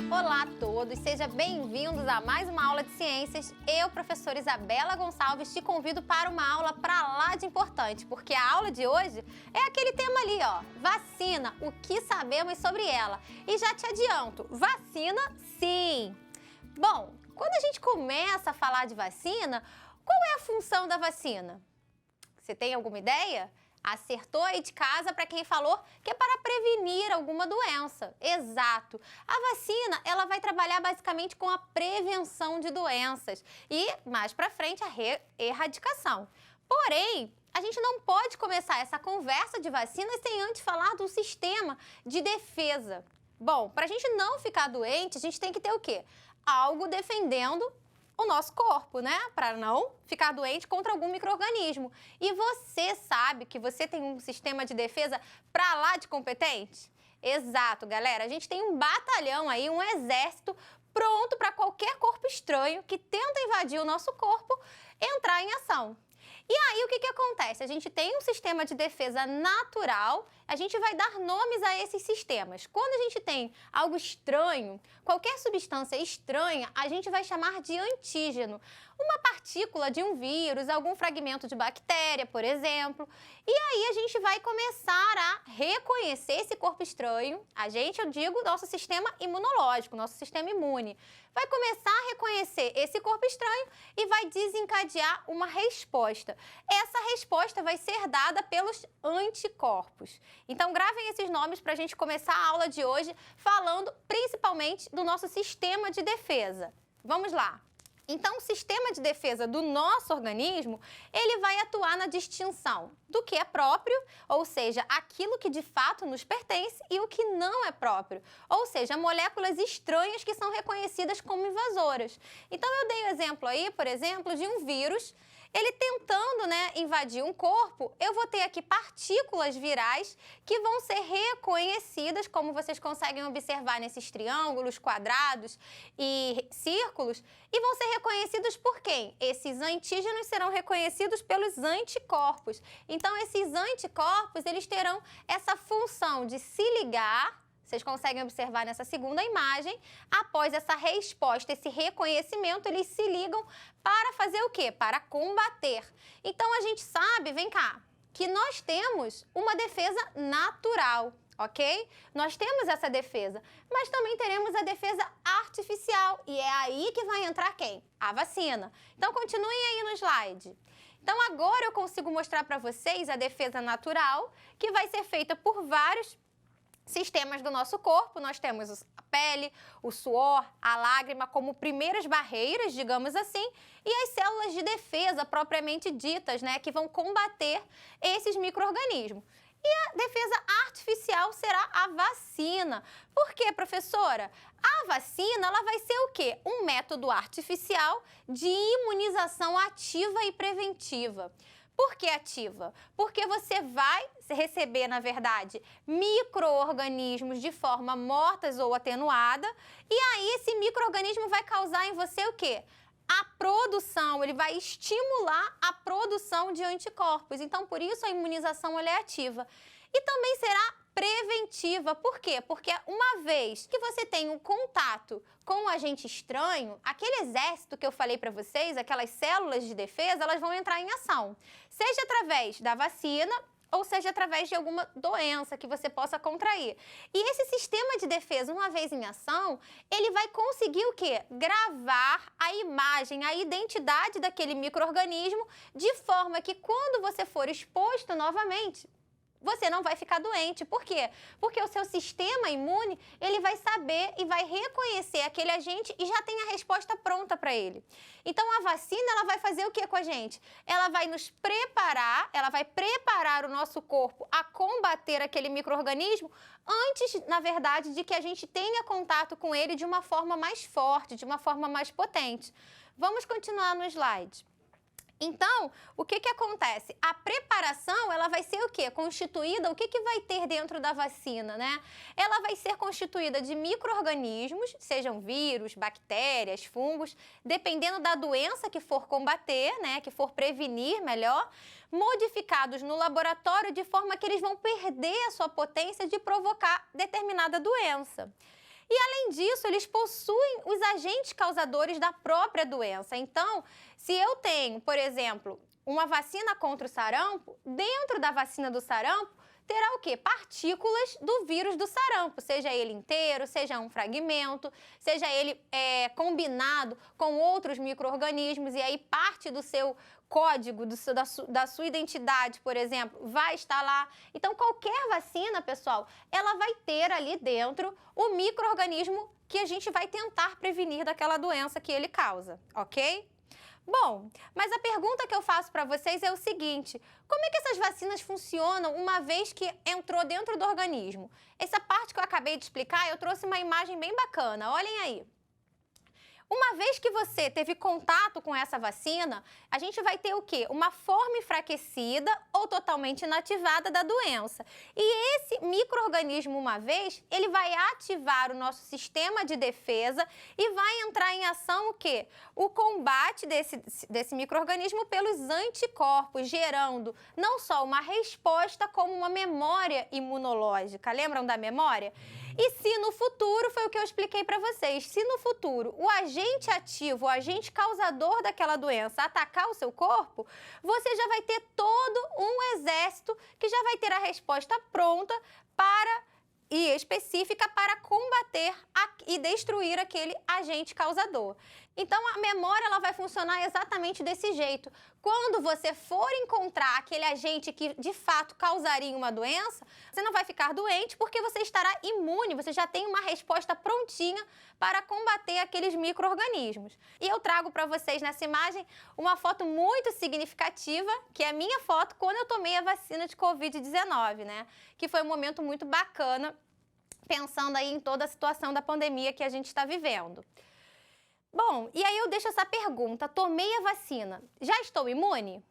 Olá a todos, sejam bem-vindos a mais uma aula de ciências. Eu, professora Isabela Gonçalves, te convido para uma aula pra lá de importante, porque a aula de hoje é aquele tema ali, ó, vacina, o que sabemos sobre ela. E já te adianto, vacina sim! Bom, quando a gente começa a falar de vacina, qual é a função da vacina? Você tem alguma ideia? Acertou aí de casa para quem falou que é para prevenir alguma doença. Exato. A vacina, ela vai trabalhar basicamente com a prevenção de doenças e, mais para frente, a erradicação. Porém, a gente não pode começar essa conversa de vacina sem antes falar do sistema de defesa. Bom, para a gente não ficar doente, a gente tem que ter o quê? Algo defendendo o nosso corpo, né? Para não ficar doente contra algum micro-organismo. E você sabe que você tem um sistema de defesa para lá de competente? Exato, galera. A gente tem um batalhão aí, um exército pronto para qualquer corpo estranho que tenta invadir o nosso corpo entrar em ação. E aí, o que acontece? A gente tem um sistema de defesa natural, a gente vai dar nomes a esses sistemas. Quando a gente tem algo estranho, qualquer substância estranha, a gente vai chamar de antígeno. Uma partícula de um vírus, algum fragmento de bactéria, por exemplo. E aí a gente vai começar a reconhecer esse corpo estranho. Eu digo, nosso sistema imunológico, nosso sistema imune. Vai começar a reconhecer esse corpo estranho e vai desencadear uma resposta. Essa resposta vai ser dada pelos anticorpos. Então, gravem esses nomes para a gente começar a aula de hoje falando principalmente do nosso sistema de defesa. Vamos lá! Então, o sistema de defesa do nosso organismo, ele vai atuar na distinção do que é próprio, ou seja, aquilo que de fato nos pertence, e o que não é próprio, ou seja, moléculas estranhas que são reconhecidas como invasoras. Então, eu dei o exemplo aí, por exemplo, de um vírus. Ele tentando, invadir um corpo, eu vou ter aqui partículas virais que vão ser reconhecidas, como vocês conseguem observar nesses triângulos, quadrados e círculos, e vão ser reconhecidos por quem? Esses antígenos serão reconhecidos pelos anticorpos. Então, esses anticorpos, eles terão essa função de se ligar. Vocês conseguem observar nessa segunda imagem, após essa resposta, esse reconhecimento, eles se ligam para fazer o quê? Para combater. Então, a gente sabe, vem cá, que nós temos uma defesa natural, ok? Nós temos essa defesa, mas também teremos a defesa artificial. E é aí que vai entrar quem? A vacina. Então, continuem aí no slide. Então, agora eu consigo mostrar para vocês a defesa natural, que vai ser feita por vários sistemas do nosso corpo. Nós temos a pele, o suor, a lágrima como primeiras barreiras, digamos assim, e as células de defesa propriamente ditas, que vão combater esses micro-organismos. E a defesa artificial será a vacina. Por quê, professora? A vacina, ela vai ser o quê? Um método artificial de imunização ativa e preventiva. Por que ativa? Porque você vai receber, na verdade, micro-organismos de forma mortas ou atenuada, e aí esse micro-organismo vai causar em você o quê? A produção, ele vai estimular a produção de anticorpos. Então, por isso a imunização ela é ativa. E também será preventiva. Por quê? Porque uma vez que você tem um contato com um agente estranho, aquele exército que eu falei para vocês, aquelas células de defesa, elas vão entrar em ação. Seja através da vacina, ou seja através de alguma doença que você possa contrair. E esse sistema de defesa, uma vez em ação, ele vai conseguir o quê? Gravar a imagem, a identidade daquele micro-organismo, de forma que quando você for exposto novamente, você não vai ficar doente. Por quê? Porque o seu sistema imune, ele vai saber e vai reconhecer aquele agente e já tem a resposta pronta para ele. Então, a vacina, ela vai fazer o que com a gente? Ela vai nos preparar, ela vai preparar o nosso corpo a combater aquele micro-organismo antes, na verdade, de que a gente tenha contato com ele de uma forma mais forte, de uma forma mais potente. Vamos continuar no slide. Então, o que acontece? A preparação, ela vai ser o quê? Constituída, o que vai ter dentro da vacina, Ela vai ser constituída de micro-organismos, sejam vírus, bactérias, fungos, dependendo da doença que for combater, que for prevenir melhor, modificados no laboratório de forma que eles vão perder a sua potência de provocar determinada doença. E, além disso, eles possuem os agentes causadores da própria doença. Então, se eu tenho, por exemplo, uma vacina contra o sarampo, dentro da vacina do sarampo, terá o quê? Partículas do vírus do sarampo, seja ele inteiro, seja um fragmento, seja ele combinado com outros micro-organismos, e aí parte do seu código, da sua identidade, por exemplo, vai estar lá. Então, qualquer vacina, pessoal, ela vai ter ali dentro o micro-organismo que a gente vai tentar prevenir daquela doença que ele causa, ok? Bom, mas a pergunta que eu faço para vocês é o seguinte: como é que essas vacinas funcionam uma vez que entrou dentro do organismo? Essa parte que eu acabei de explicar, eu trouxe uma imagem bem bacana, olhem aí. Uma vez que você teve contato com essa vacina, a gente vai ter o quê? Uma forma enfraquecida ou totalmente inativada da doença. E esse micro-organismo, uma vez, ele vai ativar o nosso sistema de defesa e vai entrar em ação o quê? O combate desse micro-organismo pelos anticorpos, gerando não só uma resposta, como uma memória imunológica. Lembram da memória? E se no futuro, foi o que eu expliquei para vocês, se no futuro o agente ativo, o agente causador daquela doença atacar o seu corpo, você já vai ter todo um exército que já vai ter a resposta pronta e específica para combater e destruir aquele agente causador. Então, a memória ela vai funcionar exatamente desse jeito. Quando você for encontrar aquele agente que, de fato, causaria uma doença, você não vai ficar doente porque você estará imune, você já tem uma resposta prontinha para combater aqueles micro-organismos. E eu trago para vocês nessa imagem uma foto muito significativa, que é a minha foto quando eu tomei a vacina de Covid-19, né? Que foi um momento muito bacana, pensando aí em toda a situação da pandemia que a gente está vivendo. Bom, e aí eu deixo essa pergunta: tomei a vacina, já estou imune?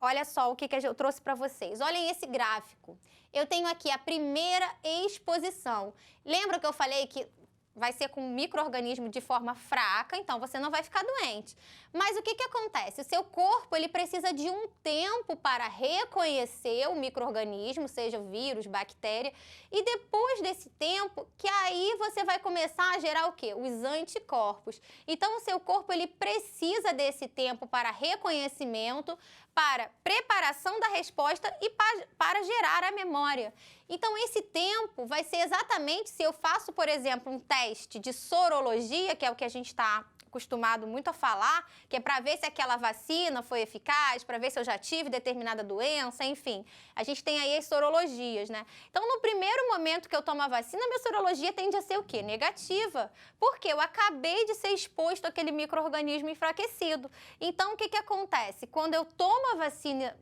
Olha só o que eu trouxe para vocês. Olhem esse gráfico. Eu tenho aqui a primeira exposição. Lembra que eu falei que vai ser com um micro-organismo de forma fraca, então você não vai ficar doente. Mas o que acontece? O seu corpo ele precisa de um tempo para reconhecer o micro-organismo, seja o vírus, bactéria, e depois desse tempo, que aí você vai começar a gerar o quê? Os anticorpos. Então, o seu corpo ele precisa desse tempo para reconhecimento, para preparação da resposta e para gerar a memória. Então, esse tempo vai ser exatamente se eu faço, por exemplo, um teste de sorologia, que é o que a gente está acostumado muito a falar, que é para ver se aquela vacina foi eficaz, para ver se eu já tive determinada doença, enfim. A gente tem aí as sorologias, né? Então, no primeiro momento que eu tomo a vacina, minha sorologia tende a ser o quê? Negativa. Porque eu acabei de ser exposto àquele micro-organismo enfraquecido. Então, o que acontece? Quando eu tomo a vacina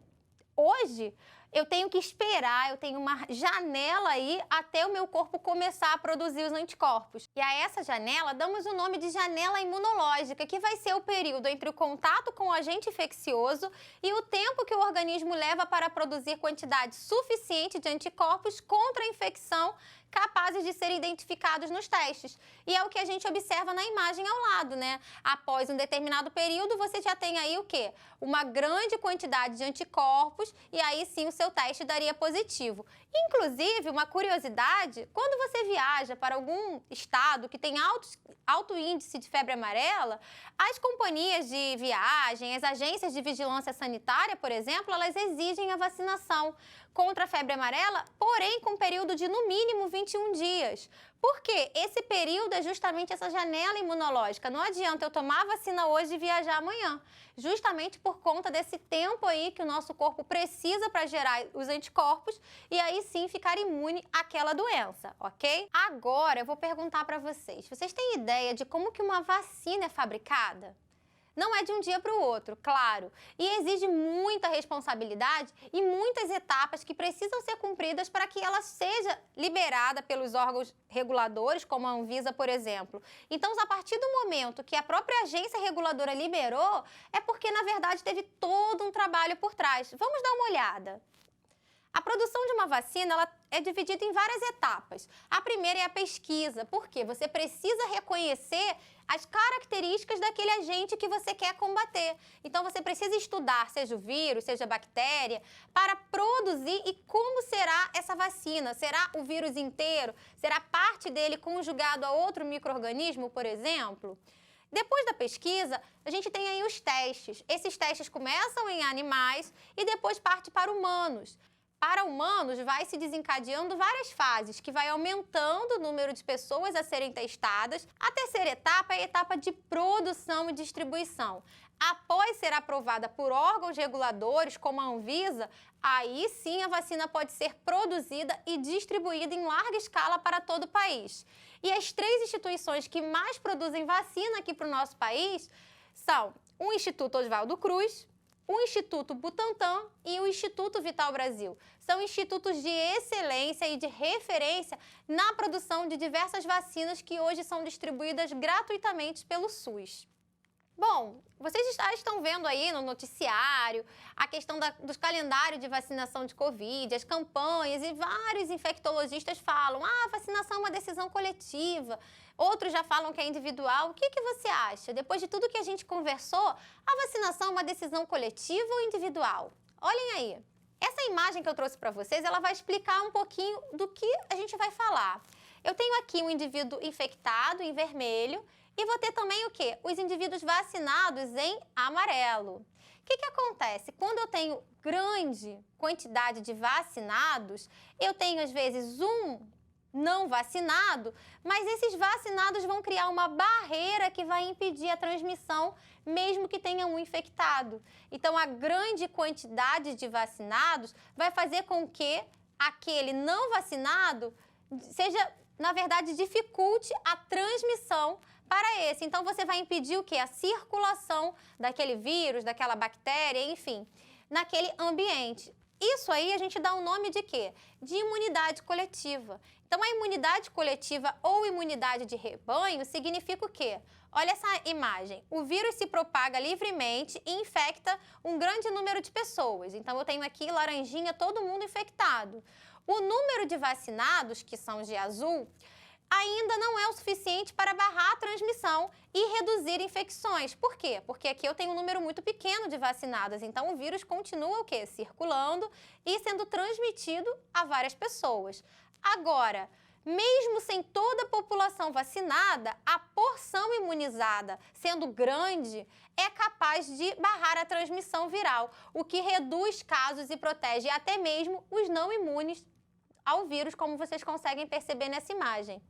hoje, eu tenho que esperar, eu tenho uma janela aí até o meu corpo começar a produzir os anticorpos. E a essa janela damos o nome de janela imunológica, que vai ser o período entre o contato com o agente infeccioso e o tempo que o organismo leva para produzir quantidade suficiente de anticorpos contra a infecção capazes de serem identificados nos testes. E é o que a gente observa na imagem ao lado, né? Após um determinado período, você já tem aí o quê? Uma grande quantidade de anticorpos e aí sim o seu teste daria positivo. Inclusive, uma curiosidade, quando você viaja para algum estado que tem alto índice de febre amarela, as companhias de viagem, as agências de vigilância sanitária, por exemplo, elas exigem a vacinação contra a febre amarela, porém com período de no mínimo 21 dias. Por quê? Esse período é justamente essa janela imunológica. Não adianta eu tomar a vacina hoje e viajar amanhã. Justamente por conta desse tempo aí que o nosso corpo precisa para gerar os anticorpos e aí sim ficar imune àquela doença, ok? Agora eu vou perguntar para vocês. Vocês têm ideia de como que uma vacina é fabricada? Não é de um dia para o outro, claro, e exige muita responsabilidade e muitas etapas que precisam ser cumpridas para que ela seja liberada pelos órgãos reguladores, como a Anvisa, por exemplo. Então, a partir do momento que a própria agência reguladora liberou, é porque, na verdade, teve todo um trabalho por trás. Vamos dar uma olhada. A produção de uma vacina ela é dividida em várias etapas. A primeira é a pesquisa, porque você precisa reconhecer as características daquele agente que você quer combater. Então, você precisa estudar, seja o vírus, seja a bactéria, para produzir e como será essa vacina. Será o vírus inteiro? Será parte dele conjugado a outro micro-organismo, por exemplo? Depois da pesquisa, a gente tem aí os testes. Esses testes começam em animais e depois parte para humanos. Para humanos, vai se desencadeando várias fases, que vai aumentando o número de pessoas a serem testadas. A terceira etapa é a etapa de produção e distribuição. Após ser aprovada por órgãos reguladores, como a Anvisa, aí sim a vacina pode ser produzida e distribuída em larga escala para todo o país. E as 3 instituições que mais produzem vacina aqui para o nosso país são o Instituto Oswaldo Cruz, o Instituto Butantan e o Instituto Vital Brasil. São institutos de excelência e de referência na produção de diversas vacinas que hoje são distribuídas gratuitamente pelo SUS. Bom, vocês já estão vendo aí no noticiário a questão dos calendários de vacinação de Covid, as campanhas, e vários infectologistas falam: a vacinação é uma decisão coletiva. Outros já falam que é individual. O que você acha? Depois de tudo que a gente conversou, a vacinação é uma decisão coletiva ou individual? Olhem aí. Essa imagem que eu trouxe para vocês, ela vai explicar um pouquinho do que a gente vai falar. Eu tenho aqui um indivíduo infectado em vermelho e vou ter também o quê? Os indivíduos vacinados em amarelo. O que acontece? Quando eu tenho grande quantidade de vacinados, eu tenho às vezes um não vacinado, mas esses vacinados vão criar uma barreira que vai impedir a transmissão, mesmo que tenha um infectado. Então, a grande quantidade de vacinados vai fazer com que aquele não vacinado seja, na verdade, dificulte a transmissão para esse. Então, você vai impedir o quê? A circulação daquele vírus, daquela bactéria, enfim, naquele ambiente. Isso aí a gente dá um nome de quê? De imunidade coletiva. Então, a imunidade coletiva ou imunidade de rebanho significa o quê? Olha essa imagem. O vírus se propaga livremente e infecta um grande número de pessoas. Então, eu tenho aqui laranjinha, todo mundo infectado. O número de vacinados, que são de azul, ainda não é o suficiente para barrar a transmissão e reduzir infecções. Por quê? Porque aqui eu tenho um número muito pequeno de vacinadas, então o vírus continua o quê? Circulando e sendo transmitido a várias pessoas. Agora, mesmo sem toda a população vacinada, a porção imunizada sendo grande é capaz de barrar a transmissão viral, o que reduz casos e protege até mesmo os não imunes ao vírus, como vocês conseguem perceber nessa imagem.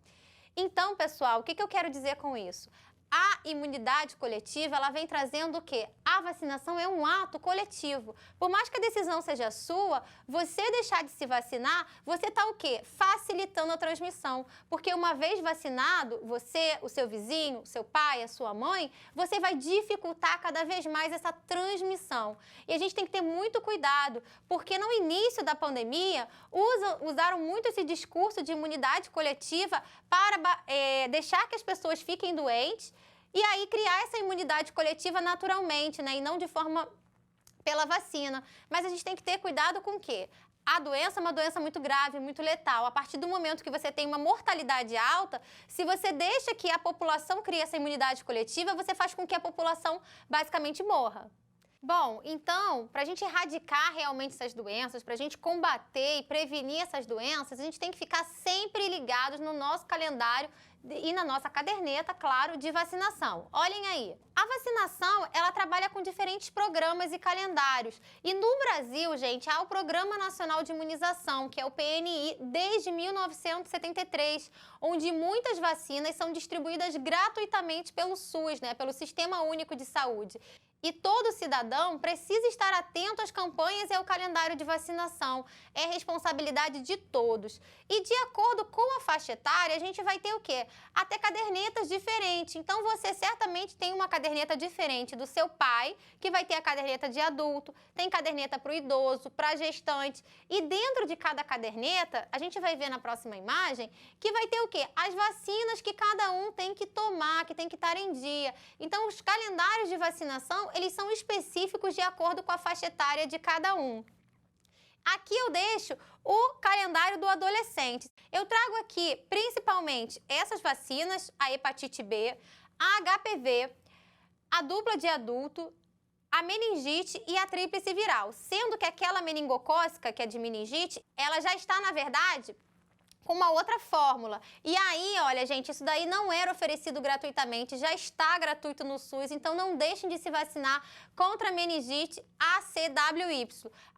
Então, pessoal, o que eu quero dizer com isso? A imunidade coletiva, ela vem trazendo o quê? A vacinação é um ato coletivo. Por mais que a decisão seja sua, você deixar de se vacinar, você está o quê? Facilitando a transmissão. Porque uma vez vacinado, você, o seu vizinho, o seu pai, a sua mãe, você vai dificultar cada vez mais essa transmissão. E a gente tem que ter muito cuidado, porque no início da pandemia, usaram muito esse discurso de imunidade coletiva para deixar que as pessoas fiquem doentes, e aí criar essa imunidade coletiva naturalmente, né? E não de forma pela vacina. Mas a gente tem que ter cuidado com o quê? A doença é uma doença muito grave, muito letal. A partir do momento que você tem uma mortalidade alta, se você deixa que a população crie essa imunidade coletiva, você faz com que a população basicamente morra. Bom, então, para a gente erradicar realmente essas doenças, para a gente combater e prevenir essas doenças, a gente tem que ficar sempre ligados no nosso calendário e na nossa caderneta, claro, de vacinação. Olhem aí. A vacinação, ela trabalha com diferentes programas e calendários. E no Brasil, gente, há o Programa Nacional de Imunização, que é o PNI, desde 1973, onde muitas vacinas são distribuídas gratuitamente pelo SUS, né, pelo Sistema Único de Saúde. E todo cidadão precisa estar atento às campanhas e ao calendário de vacinação. É responsabilidade de todos. E de acordo com a faixa etária, a gente vai ter o quê? Até cadernetas diferentes. Então, você certamente tem uma caderneta diferente do seu pai, que vai ter a caderneta de adulto, tem caderneta para o idoso, para a gestante. E dentro de cada caderneta, a gente vai ver na próxima imagem, que vai ter o quê? As vacinas que cada um tem que tomar, que tem que estar em dia. Então, os calendários de vacinação, eles são específicos de acordo com a faixa etária de cada um. Aqui eu deixo o calendário do adolescente. Eu trago aqui principalmente essas vacinas, a hepatite B, a HPV, a dupla de adulto, a meningite e a tríplice viral, sendo que aquela meningocócica, que é de meningite, ela já está, na verdade, com uma outra fórmula. E aí, olha, gente, isso daí não era oferecido gratuitamente, já está gratuito no SUS, então não deixem de se vacinar contra a meningite ACWY.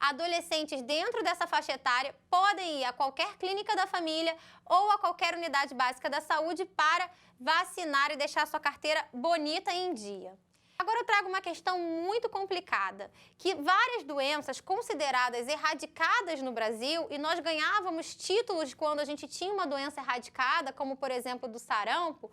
Adolescentes dentro dessa faixa etária podem ir a qualquer clínica da família ou a qualquer unidade básica da saúde para vacinar e deixar sua carteira bonita e em dia. Agora eu trago uma questão muito complicada, que várias doenças consideradas erradicadas no Brasil, e nós ganhávamos títulos quando a gente tinha uma doença erradicada, como por exemplo do sarampo,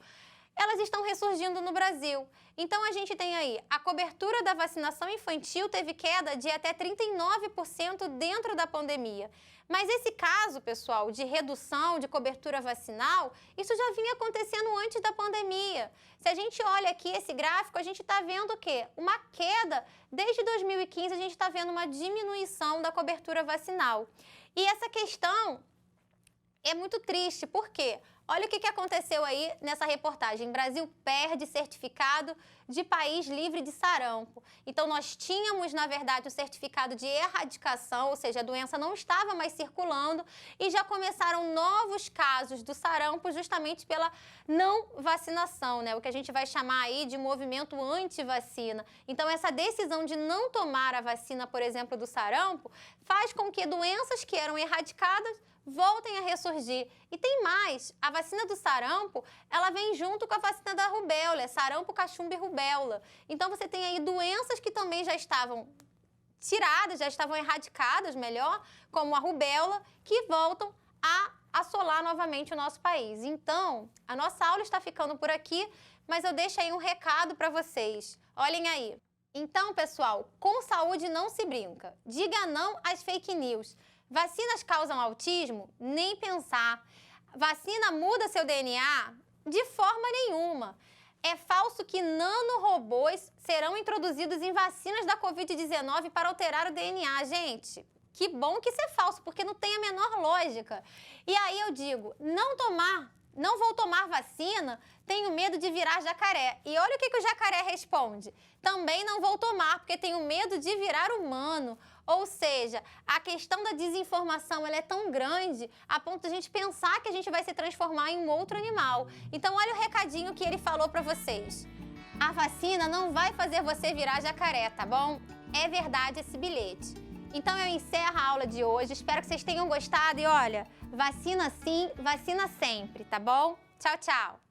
elas estão ressurgindo no Brasil. Então a gente tem aí, a cobertura da vacinação infantil teve queda de até 39% dentro da pandemia. Mas esse caso, pessoal, de redução de cobertura vacinal, isso já vinha acontecendo antes da pandemia. Se a gente olha aqui esse gráfico, a gente está vendo o quê? Uma queda. Desde 2015, a gente está vendo uma diminuição da cobertura vacinal. E essa questão é muito triste, por quê? Olha o que aconteceu aí nessa reportagem. Brasil perde certificado de país livre de sarampo. Então, nós tínhamos, na verdade, o certificado de erradicação, ou seja, a doença não estava mais circulando e já começaram novos casos do sarampo justamente pela não vacinação, né? O que a gente vai chamar aí de movimento anti-vacina. Então, essa decisão de não tomar a vacina, por exemplo, do sarampo, faz com que doenças que eram erradicadas voltem a ressurgir. E tem mais, a vacina do sarampo, ela vem junto com a vacina da rubéola, sarampo, cachumba e rubéola. Então você tem aí doenças que também já estavam tiradas, já estavam erradicadas, melhor, como a rubéola, que voltam a assolar novamente o nosso país. Então, a nossa aula está ficando por aqui, mas eu deixo aí um recado para vocês. Olhem aí. Então, pessoal, com saúde não se brinca. Diga não às fake news. Vacinas causam autismo? Nem pensar. Vacina muda seu DNA? De forma nenhuma. É falso que nanorobôs serão introduzidos em vacinas da Covid-19 para alterar o DNA, gente. Que bom que isso é falso, porque não tem a menor lógica. E aí eu digo, não vou tomar vacina, tenho medo de virar jacaré. E olha o que o jacaré responde. Também não vou tomar, porque tenho medo de virar humano. Ou seja, a questão da desinformação ela é tão grande a ponto de a gente pensar que a gente vai se transformar em um outro animal. Então olha o recadinho que ele falou para vocês. A vacina não vai fazer você virar jacaré, tá bom? É verdade esse bilhete. Então eu encerro a aula de hoje, espero que vocês tenham gostado e olha, vacina sim, vacina sempre, tá bom? Tchau, tchau!